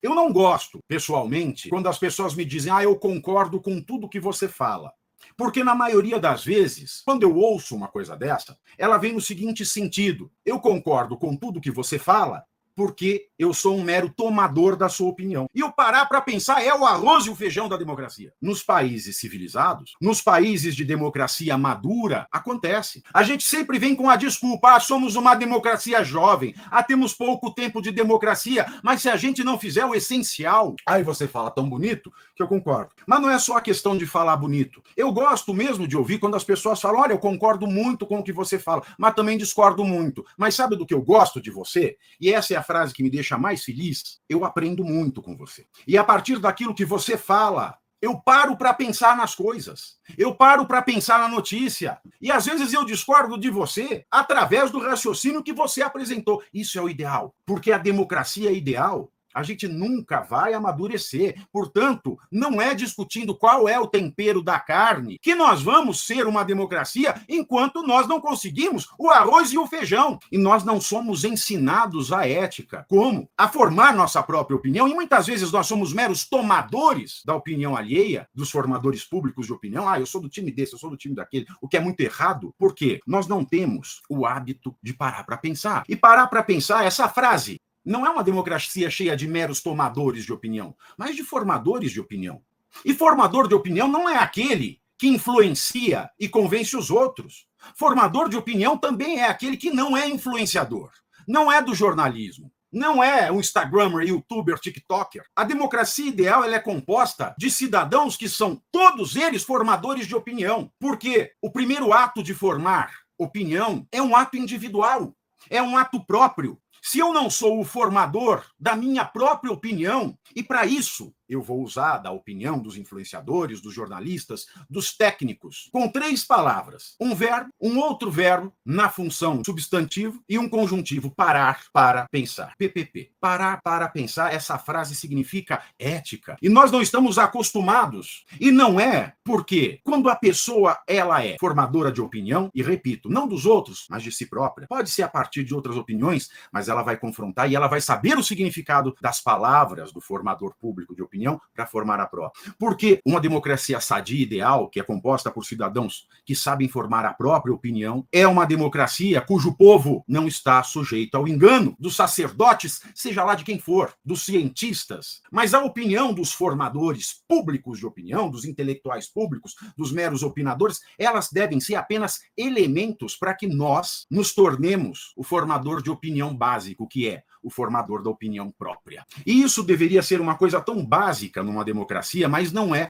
Eu não gosto, pessoalmente, quando as pessoas me dizem, eu concordo com tudo que você fala. Porque, na maioria das vezes, quando eu ouço uma coisa dessa, ela vem no seguinte sentido: eu concordo com tudo que você fala, porque eu sou um mero tomador da sua opinião. E o parar para pensar é o arroz e o feijão da democracia. Nos países civilizados, nos países de democracia madura, acontece. A gente sempre vem com a desculpa, somos uma democracia jovem, temos pouco tempo de democracia, mas se a gente não fizer o essencial, aí você fala tão bonito que eu concordo. Mas não é só a questão de falar bonito. Eu gosto mesmo de ouvir quando as pessoas falam, olha, eu concordo muito com o que você fala, mas também discordo muito. Mas sabe do que eu gosto de você? E essa é a frase que me deixa mais feliz: eu aprendo muito com você. E a partir daquilo que você fala, eu paro para pensar nas coisas. Eu paro para pensar na notícia. E às vezes eu discordo de você através do raciocínio que você apresentou. Isso é o ideal. Porque a democracia é ideal. A gente nunca vai amadurecer. Portanto, não é discutindo qual é o tempero da carne que nós vamos ser uma democracia enquanto nós não conseguimos o arroz e o feijão. E nós não somos ensinados a ética. Como? A formar nossa própria opinião. E muitas vezes nós somos meros tomadores da opinião alheia, dos formadores públicos de opinião. Eu sou do time desse, eu sou do time daquele. O que é muito errado. Por quê? Nós não temos o hábito de parar para pensar. E parar para pensar, essa frase não é uma democracia cheia de meros tomadores de opinião, mas de formadores de opinião. E formador de opinião não é aquele que influencia e convence os outros. Formador de opinião também é aquele que não é influenciador, não é do jornalismo, não é um Instagrammer, YouTuber, TikToker. A democracia ideal ela é composta de cidadãos que são todos eles formadores de opinião, porque o primeiro ato de formar opinião é um ato individual, é um ato próprio. Se eu não sou o formador da minha própria opinião, e para isso eu vou usar da opinião dos influenciadores, dos jornalistas, dos técnicos, com 3 palavras: um verbo, um outro verbo na função substantivo e um conjuntivo: parar para pensar. PPP. Parar para pensar, essa frase significa ética. E nós não estamos acostumados. E não é porque quando a pessoa ela é formadora de opinião, e repito, não dos outros, mas de si própria, pode ser a partir de outras opiniões, mas ela vai confrontar e ela vai saber o significado das palavras do formador público de opinião para formar a própria. Porque uma democracia sadia e ideal, que é composta por cidadãos que sabem formar a própria opinião, é uma democracia cujo povo não está sujeito ao engano dos sacerdotes, seja lá de quem for, dos cientistas. Mas a opinião dos formadores públicos de opinião, dos intelectuais públicos, dos meros opinadores, elas devem ser apenas elementos para que nós nos tornemos o formador de opinião básico, que é o formador da opinião própria. E isso deveria ser uma coisa tão básica numa democracia, mas não é.